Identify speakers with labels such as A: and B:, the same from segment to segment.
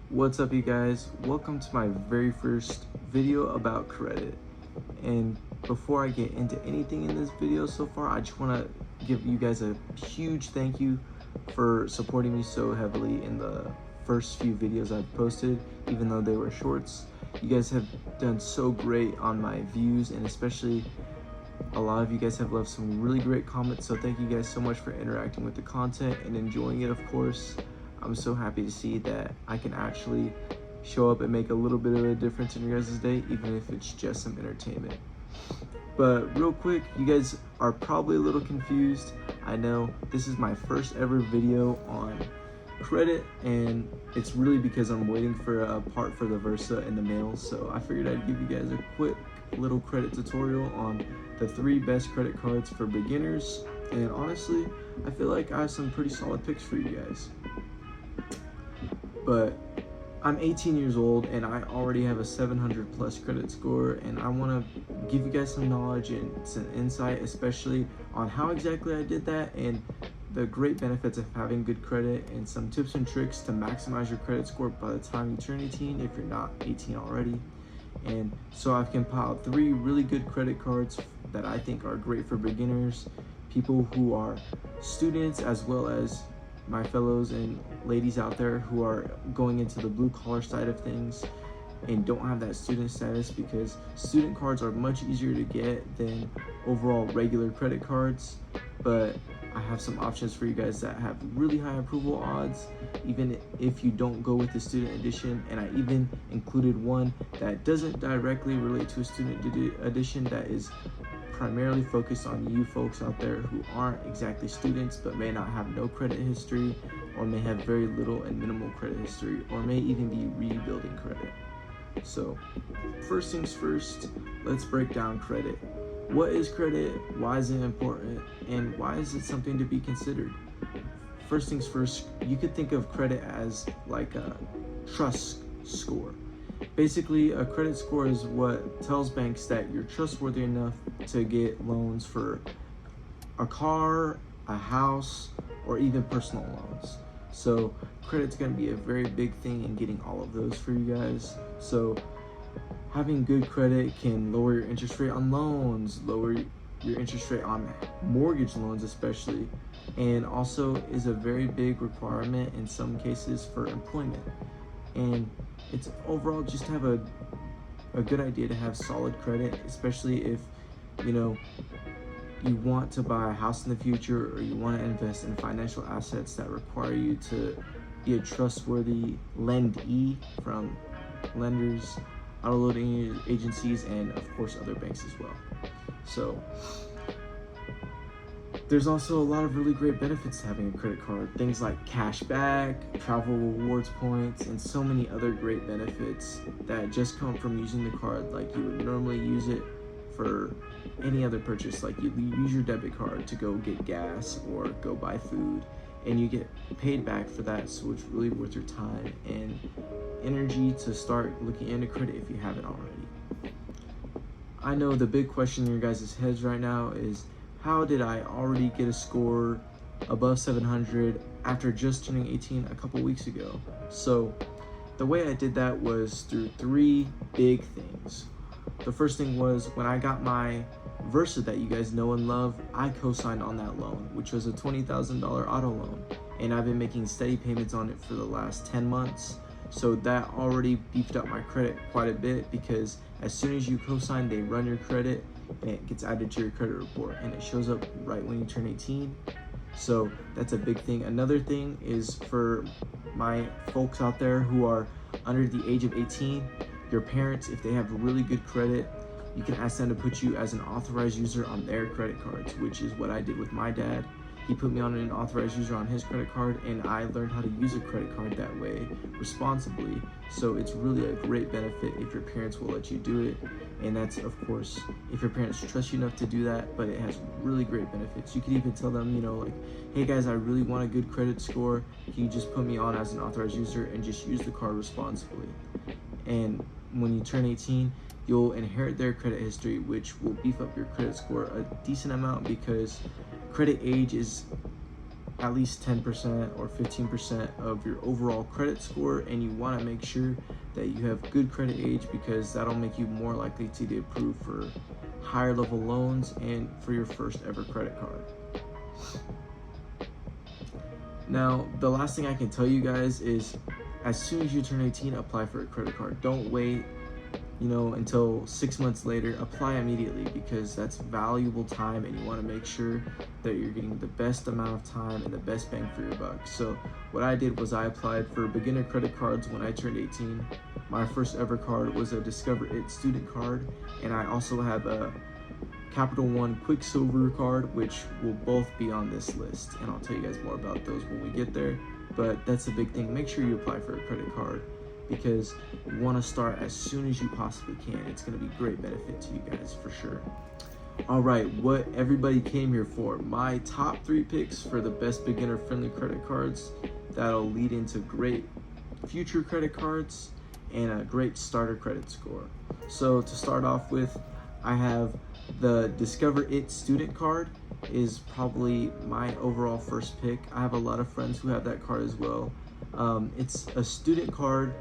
A: What's up, you guys? Welcome to my very first video about credit. And before I get into anything in this video so far, I just want to give you guys a huge thank you for supporting me so heavily in the first few videos I've posted, even though they were shorts. You guys have done so great on my views, and especially a lot of you guys have left some really great comments, so thank you guys so much for interacting with the content and enjoying it, of course. I'm so happy to see that I can actually show up and make a little bit of a difference in your guys' day, even if it's just some entertainment. But real quick, you guys are probably a little confused. I know this is my first ever video on credit, and it's really because I'm waiting for a part for the Versa in the mail, so I figured I'd give you guys a quick little credit tutorial on the 3 best credit cards for beginners. And honestly, I feel like I have some pretty solid picks for you guys. But I'm 18 years old and I already have a 700 plus credit score, and I want to give you guys some knowledge and some insight, especially on how exactly I did that and the great benefits of having good credit, and some tips and tricks to maximize your credit score by the time you turn 18 if you're not 18 already. And so I've compiled 3 really good credit cards that I think are great for beginners, people who are students, as well as my fellows and ladies out there who are going into the blue collar side of things and don't have that student status, because student cards are much easier to get than overall regular credit cards. But I have some options for you guys that have really high approval odds, even if you don't go with the student edition. And I even included one that doesn't directly relate to a student edition, that is primarily focused on you folks out there who aren't exactly students but may not have no credit history, or may have very little and minimal credit history, or may even be rebuilding credit. So first things first, let's break down credit. What is credit? Why is it important? And why is it something to be considered? First things first, you could think of credit as like a trust score. Basically, a credit score is what tells banks that you're trustworthy enough to get loans for a car, a house, or even personal loans. So credit's going to be a very big thing in getting all of those for you guys. So having good credit can lower your interest rate on loans, lower your interest rate on mortgage loans especially, and also is a very big requirement in some cases for employment. And it's overall just have a good idea to have solid credit, especially if you want to buy a house in the future, or you want to invest in financial assets that require you to be a trustworthy lendee from lenders, auto loading agencies, and of course other banks as well. So there's also a lot of really great benefits to having a credit card. Things like cash back, travel rewards points, and so many other great benefits that just come from using the card like you would normally use it for any other purchase. Like you use your debit card to go get gas or go buy food, and you get paid back for that, so it's really worth your time and energy to start looking into credit if you haven't already. I know the big question in your guys' heads right now is, how did I already get a score above 700 after just turning 18 a couple weeks ago? So the way I did that was through 3 big things. The first thing was, when I got my Versa that you guys know and love, I co-signed on that loan, which was a $20,000 auto loan, and I've been making steady payments on it for the last 10 months. So that already beefed up my credit quite a bit, because as soon as you co-sign, they run your credit and it gets added to your credit report, and it shows up right when you turn 18. So that's a big thing. Another thing is, for my folks out there who are under the age of 18, your parents, if they have really good credit, you can ask them to put you as an authorized user on their credit cards, which is what I did with my dad. He put me on an authorized user on his credit card, and I learned how to use a credit card that way responsibly. So it's really a great benefit if your parents will let you do it. And that's, of course, if your parents trust you enough to do that, but it has really great benefits. You could even tell them, like, hey guys, I really want a good credit score. Can you just put me on as an authorized user and just use the card responsibly? And when you turn 18, you'll inherit their credit history, which will beef up your credit score a decent amount, because credit age is at least 10% or 15% of your overall credit score, and you want to make sure that you have good credit age, because that'll make you more likely to get approved for higher level loans and for your first ever credit card. Now, the last thing I can tell you guys is, as soon as you turn 18, apply for a credit card. Don't wait, until 6 months later. Apply immediately, because that's valuable time, and you want to make sure that you're getting the best amount of time and the best bang for your buck. So what I did was I applied for beginner credit cards when I turned 18. My first ever card was a Discover It student card, and I also have a Capital One Quicksilver card, which will both be on this list, and I'll tell you guys more about those when we get there. But that's a big thing. Make sure you apply for a credit card, because you want to start as soon as you possibly can. It's going to be great benefit to you guys for sure. All right, what everybody came here for, my top 3 picks for the best beginner friendly credit cards that'll lead into great future credit cards and a great starter credit score. So to start off with, I have the Discover It student card is probably my overall first pick. I have a lot of friends who have that card as well. It's a student card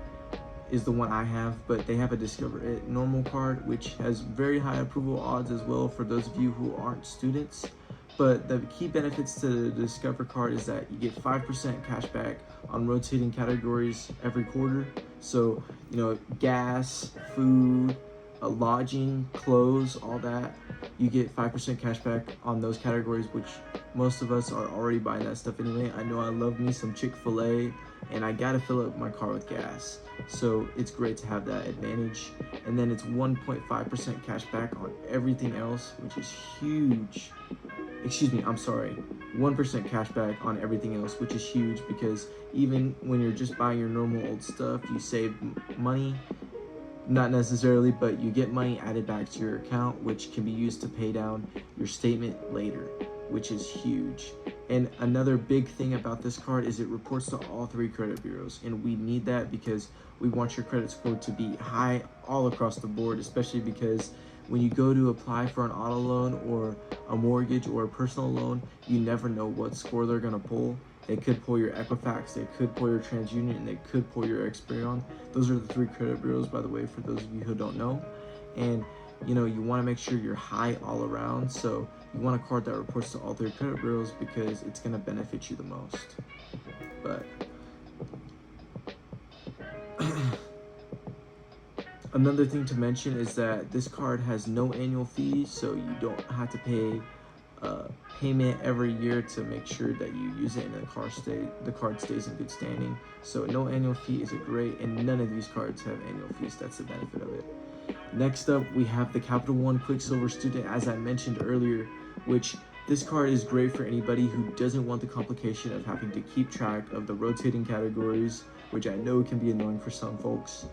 A: is the one I have, but they have a Discover It normal card, which has very high approval odds as well for those of you who aren't students. But the key benefits to the Discover card is that you get 5% cash back on rotating categories every quarter. So, gas, food, lodging, clothes, all that, you get 5% cash back on those categories, which most of us are already buying that stuff anyway. I know I love me some Chick-fil-A, and I gotta fill up my car with gas, so it's great to have that advantage. And then it's 1.5% cash back on everything else, which is huge. 1% cash back on everything else, which is huge, because even when you're just buying your normal old stuff, you save money. Not necessarily, but you get money added back to your account, which can be used to pay down your statement later, which is huge. And another big thing about this card is it reports to all 3 credit bureaus, and we need that because we want your credit score to be high all across the board, especially because when you go to apply for an auto loan or a mortgage or a personal loan, you never know what score they're going to pull. They could pull your Equifax, they could pull your TransUnion, and they could pull your Experian. Those are the 3 credit bureaus, by the way, for those of you who don't know. And you want to make sure you're high all around, so you want a card that reports to all 3 credit bureaus, because it's going to benefit you the most. But another thing to mention is that this card has no annual fees, so you don't have to pay payment every year to make sure that you use it and the card stays in good standing. So no annual fee is great, and none of these cards have annual fees. That's the benefit of it. Next up, we have the Capital One Quicksilver student, as I mentioned earlier, which this card is great for anybody who doesn't want the complication of having to keep track of the rotating categories, which I know can be annoying for some folks.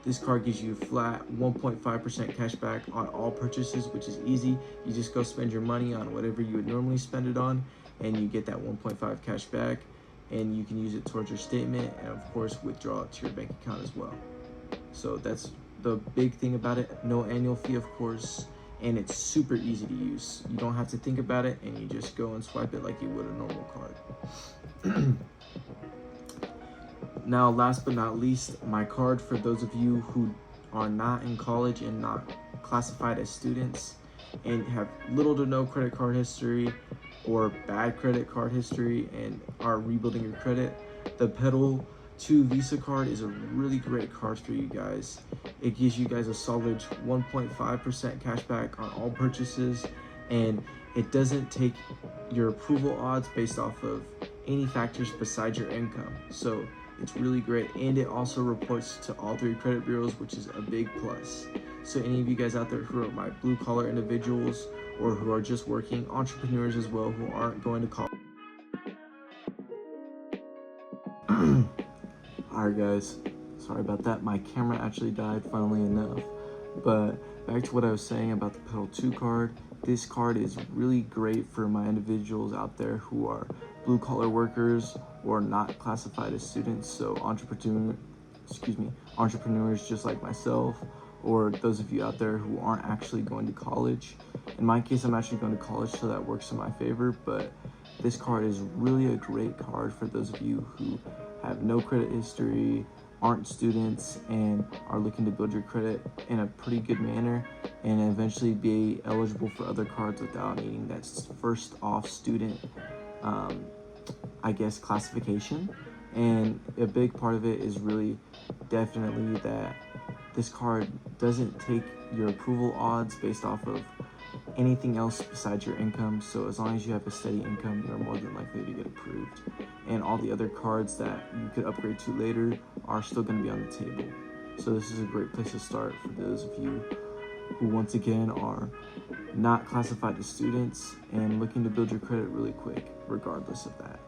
A: This card gives you flat 1.5% cash back on all purchases, which is easy. You just go spend your money on whatever you would normally spend it on, and you get that 1.5 cash back, and you can use it towards your statement, and of course withdraw it to your bank account as well. So that's the big thing about it. No annual fee, of course, and it's super easy to use. You don't have to think about it, and you just go and swipe it like you would a normal card. Now, last but not least, my card for those of you who are not in college and not classified as students and have little to no credit card history or bad credit card history and are rebuilding your credit. The Petal 2 Visa card is a really great card for you guys. It gives you guys a solid 1.5% cash back on all purchases, and it doesn't take your approval odds based off of any factors besides your income. So it's really great, and it also reports to all 3 credit bureaus, which is a big plus. So any of you guys out there who are my blue collar individuals or who are just working, entrepreneurs as well, who aren't going to college. Alright guys, sorry about that. My camera actually died, funnily enough. But back to what I was saying about the Petal 2 card. This card is really great for my individuals out there who are blue collar workers or not classified as students. So entrepreneurs just like myself, or those of you out there who aren't actually going to college. In my case, I'm actually going to college, so that works in my favor. But this card is really a great card for those of you who have no credit history, aren't students, and are looking to build your credit in a pretty good manner and eventually be eligible for other cards without needing that first off student classification. And a big part of it is really definitely that this card doesn't take your approval odds based off of anything else besides your income. So as long as you have a steady income, you're more than likely to get approved. And all the other cards that you could upgrade to later are still going to be on the table. So this is a great place to start for those of you who once again are not classified as students and looking to build your credit really quick regardless of that.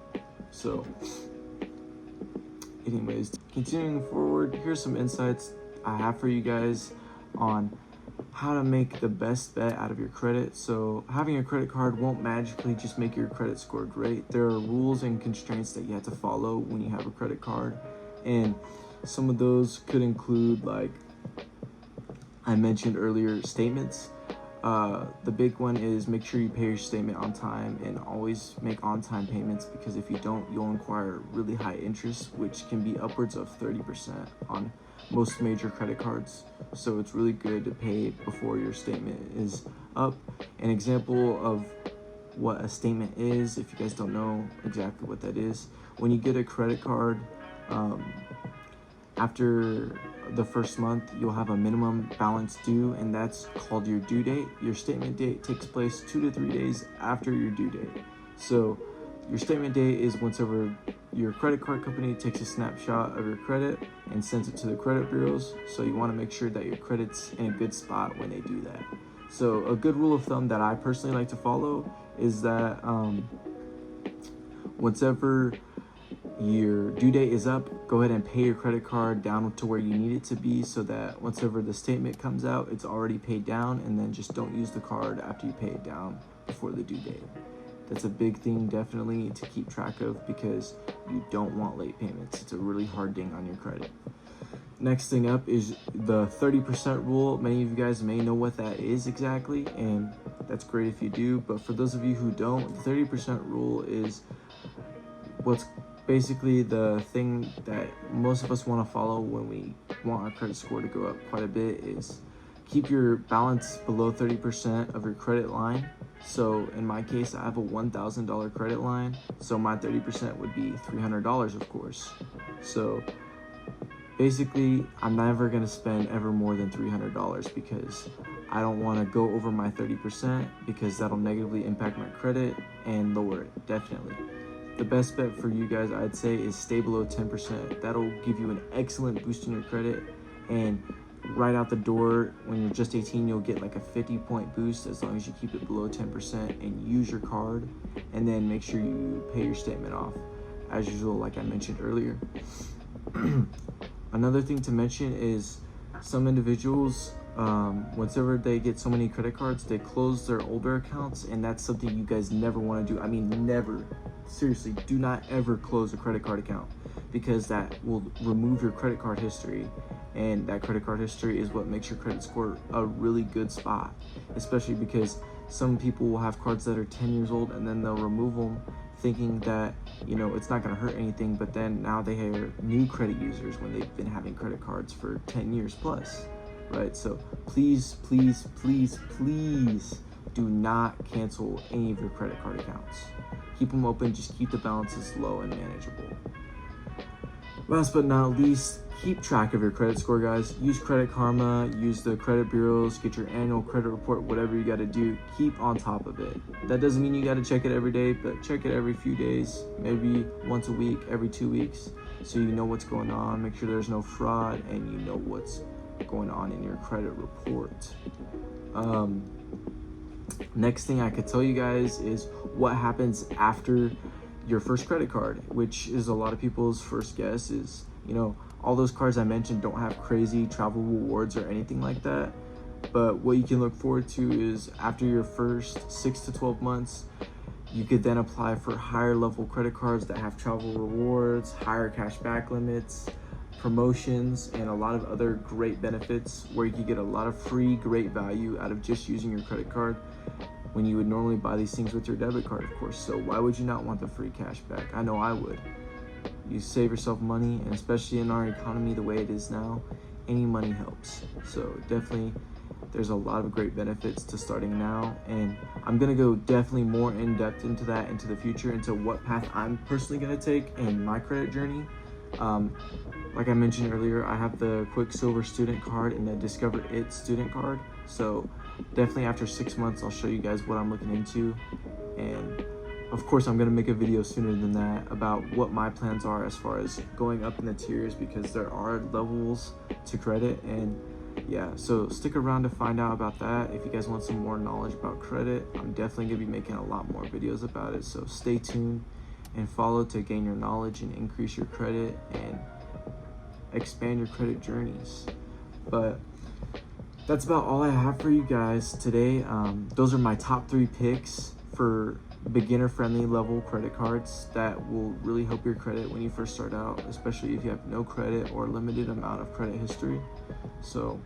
A: So anyways, continuing forward, here's some insights I have for you guys on how to make the best bet out of your credit. So having a credit card won't magically just make your credit score great. There are rules and constraints that you have to follow when you have a credit card, and some of those could include, like I mentioned earlier, statements. The big one is make sure you pay your statement on time and always make on-time payments, because if you don't, you'll incur really high interest, which can be upwards of 30% on most major credit cards. So it's really good to pay before your statement is up. An example of what a statement is, if you guys don't know exactly what that is, when you get a credit card, after the first month, you'll have a minimum balance due, and that's called your due date. Your statement date takes place 2 to 3 days after your due date. So your statement date is whenever your credit card company takes a snapshot of your credit and sends it to the credit bureaus. So you want to make sure that your credit's in a good spot when they do that. So a good rule of thumb that I personally like to follow is that whenever your due date is up, go ahead and pay your credit card down to where you need it to be, so that whenever the statement comes out, it's already paid down, and then just don't use the card after you pay it down before the due date. That's a big thing definitely to keep track of, because you don't want late payments. It's a really hard ding on your credit. Next thing up is the 30% rule. Many of you guys may know what that is exactly, and that's great if you do, but for those of you who don't, the 30% rule is what's basically the thing that most of us want to follow when we want our credit score to go up quite a bit. Is keep your balance below 30% of your credit line. So in my case, I have a $1,000 credit line, so my 30% would be $300, of course. So basically, I'm never going to spend ever more than $300, because I don't want to go over my 30%, because that'll negatively impact my credit and lower it, definitely. The best bet for you guys, I'd say, is stay below 10%. That'll give you an excellent boost in your credit, and right out the door, when you're just 18, you'll get like a 50-point boost as long as you keep it below 10% and use your card, and then make sure you pay your statement off as usual, like I mentioned earlier. Another thing to mention is some individuals, whenever they get so many credit cards, they close their older accounts, and that's something you guys never want to do. I mean, never. Seriously, do not ever close a credit card account, because that will remove your credit card history, and that credit card history is what makes your credit score a really good spot, especially because some people will have cards that are 10 years old, and then they'll remove them thinking that, you know, it's not going to hurt anything, but then now they are new credit users when they've been having credit cards for 10 years plus, right? So please, please, please, please do not cancel any of your credit card accounts. Keep them open, just keep the balances low and manageable. Last but not least, keep track of your credit score, guys. Use Credit Karma, use the credit bureaus, get your annual credit report, whatever you got to do. Keep on top of it. That doesn't mean you got to check it every day, but check it every few days, maybe once a week, every 2 weeks, so you know what's going on. Make sure there's no fraud, and you know what's going on in your credit report. Next thing I could tell you guys is what happens after your first credit card, which is a lot of people's first guess. Is, you know, all those cards I mentioned don't have crazy travel rewards or anything like that, but what you can look forward to is after your first 6 to 12 months, you could then apply for higher level credit cards that have travel rewards, higher cash back limits, promotions, and a lot of other great benefits, where you can get a lot of free great value out of just using your credit card. when you would normally buy these things with your debit card, of course. So why would you not want the free cash back? I know I would. You save yourself money, and especially in our economy the way it is now, any money helps. So definitely there's a lot of great benefits to starting now, and I'm gonna go definitely more in depth into that into the future, into what path I'm personally gonna take in my credit journey. Like I mentioned earlier, I have the Quicksilver student card and the Discover It student card. So definitely after 6 months, I'll show you guys what I'm looking into. And of course, I'm gonna make a video sooner than that about what my plans are as far as going up in the tiers, because there are levels to credit. And yeah, so stick around to find out about that. If you guys want some more knowledge about credit, I'm definitely gonna be making a lot more videos about it. So stay tuned and follow to gain your knowledge and increase your credit and expand your credit journeys. But that's about all I have for you guys today. Those are my top 3 picks for beginner friendly level credit cards that will really help your credit when you first start out, especially if you have no credit or limited amount of credit history. So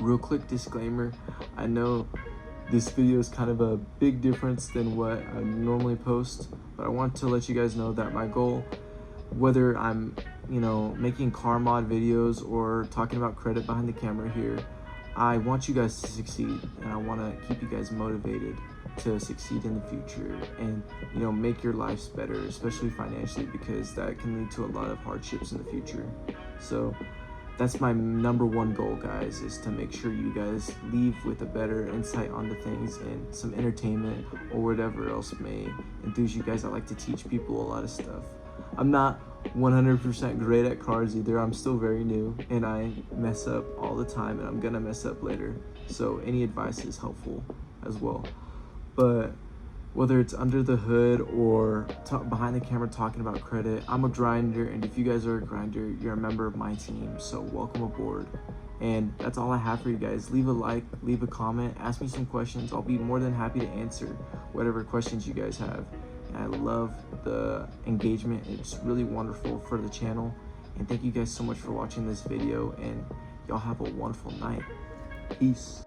A: real quick disclaimer, I know this video is kind of a big difference than what I normally post, but I want to let you guys know that my goal, whether I'm making car mod videos or talking about credit behind the camera here, I want you guys to succeed, and I want to keep you guys motivated to succeed in the future and make your lives better, especially financially, because that can lead to a lot of hardships in the future. So that's my number one goal, guys, is to make sure you guys leave with a better insight onto things and some entertainment or whatever else may enthuse you guys. I like to teach people a lot of stuff. I'm not 100% great at cards either. I'm still very new and I mess up all the time, and I'm gonna mess up later. So any advice is helpful as well. But whether it's under the hood or behind the camera talking about credit, I'm a grinder, and if you guys are a grinder, you're a member of my team, so welcome aboard. And that's all I have for you guys. Leave a like, leave a comment, ask me some questions. I'll be more than happy to answer whatever questions you guys have. And I love the engagement. It's really wonderful for the channel. And thank you guys so much for watching this video, and y'all have a wonderful night. Peace.